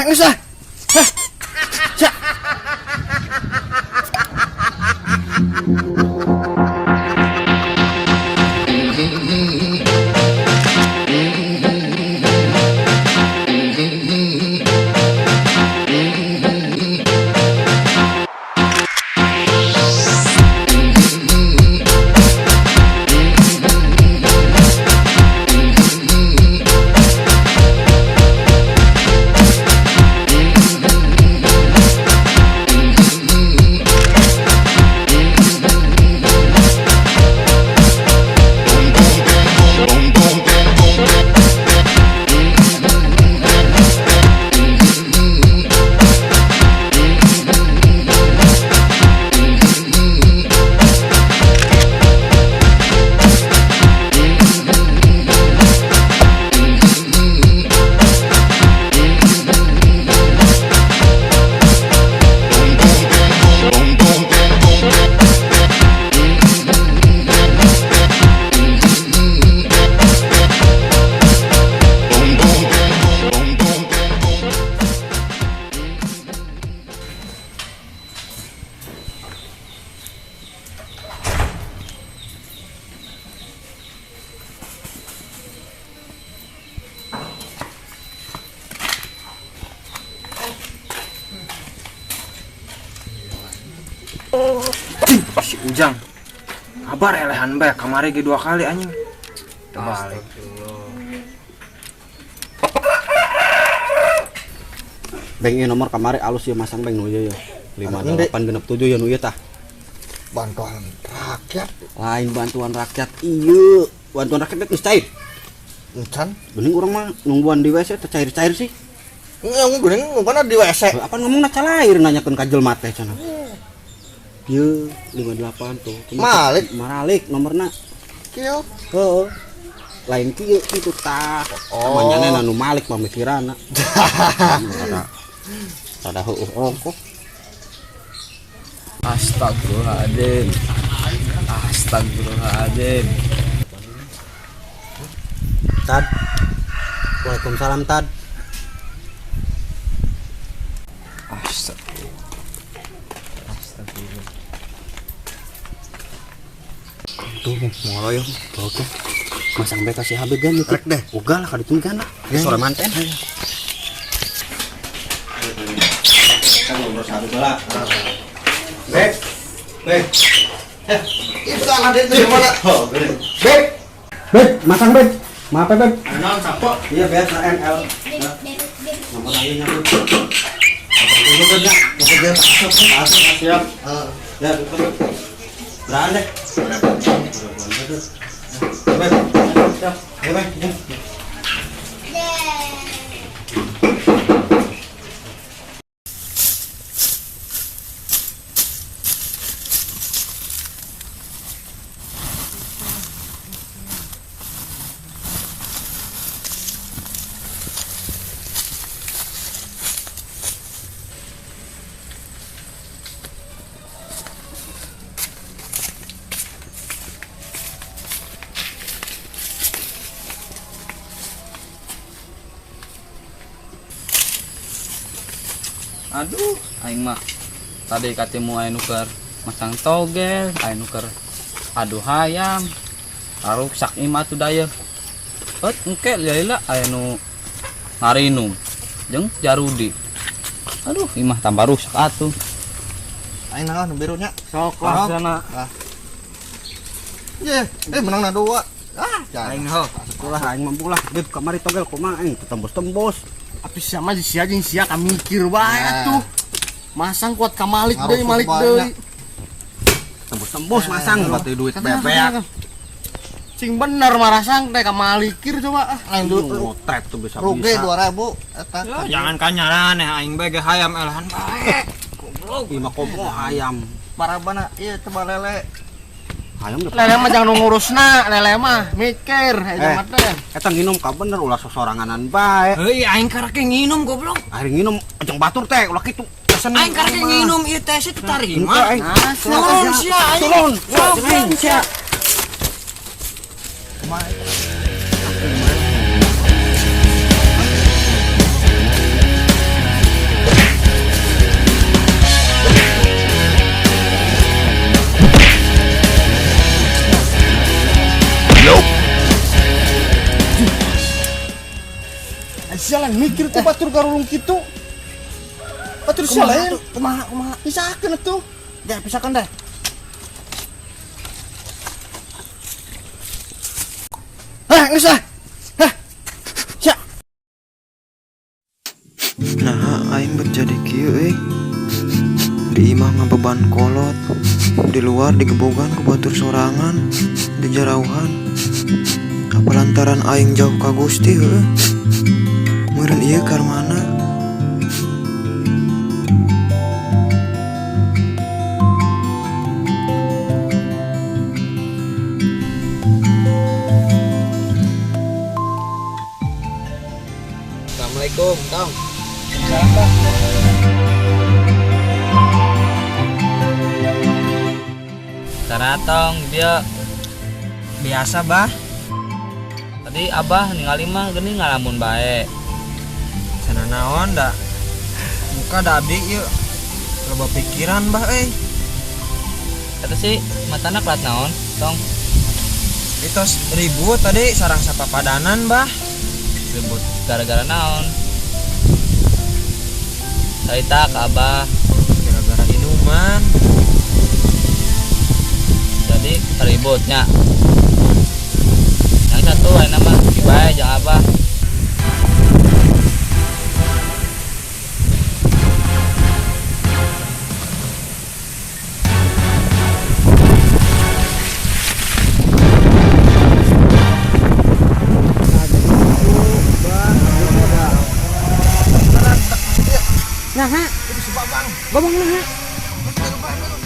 geus ah. Hah. Sia. Si Ujang kabar elehan bae kamari ge 2 kali anjing terbalik. Beng ieu nomor kamari alus ya masang beng nu ieu ya 5867 ya nu ieu tah Bantuan rakyat lain bantuan rakyat. Iya bantuan rakyat geus cair encan bening urang mah nungguan di WC teh cair-cair sih. geuning ngomongna di WC Apa ngomongna calair nanyakeun ka jelema teh cenah. Ieu 58 tuh. Maralik nomorna. kieu Lain kieu kitu tah. Namanya nu Malik pamikiranna. Sada heueuh ongko. Astagfirullahaladzim. Astagfirullahaladzim. Tad. Waalaikumsalam Tad. Tuh ngoloyong oke masang beka si Habib kan itu deh ugal lah kaditung kan lah sore manten kan nomor 1 bola bek itu anak dia itu mana bek masang bek maaf bek naon sapo iya bek NL nomor aja nyambut siap ya berani deh Aduh, aing mah tadi katemu aya nuker masang togel, aya nuker aduh hayam. Rusak imah tuh daya. Engke lila aya nu ngarinum jeung jarudi. Aduh, imah tambah rusak atuh. aing naon birunya Sok lah sana. ye menang na 2 aing heuh ulah aing mampulah bib kamari togel kumaha aing tembus-tembus. tapi sama si anjing sia ka mikir bae atuh masang kuat ka Malik deui Tembus-tembus masang berarti duit bebek. Cing bener marasang teh ka Malikir coba lain duit ngotret tuh bisa rugi 2.000 eta. Jangan kanyaran aing bege hayam elahan bae. Goblok ieu mah komo hayam. Parabana ieu coba lele. Hayam Lele mah jangan ngurusna, lele mah mikir aja mah teh. Eta nginum ka bener ulah sosoranganan bae. Heuy aing karek nginum goblok. Ari nginum ajeng batur teh ulah kitu. Aing karek nginum ieu teh teh tarima. Nuhun sia aing. Nuhun sia. lain mikir tuh batur garulung kitu. Batur sia lain. Kumaha Pisahakeun atuh. ya pisahkan deh. Geus ah. Sia. Nah, aing berjadi kieu di imah ngabeban kolot, di luar digebogan ku batur sorangan, di jarauhan. Apa lantaran aing jauh ka Gusti heueuh. Meureun ieu karmana. Assalamualaikum, Tong. Salam, Bah. Taratong dia biasa, Bah. Tadi Abah ningali mah geuning ngalamun bae. Sana naon da? Muka da abdi ieu. Loba pikiran bah Kata sih matana kelat naon, Tong. Itos ribut tadi sarang sapapadanan bah. Ribut gara-gara naon. Cerita ke Abah, Gara-gara inuman. jadi ributnya. Yang satu lain nama bae jangan Abah. Nah, ha. Babang nah.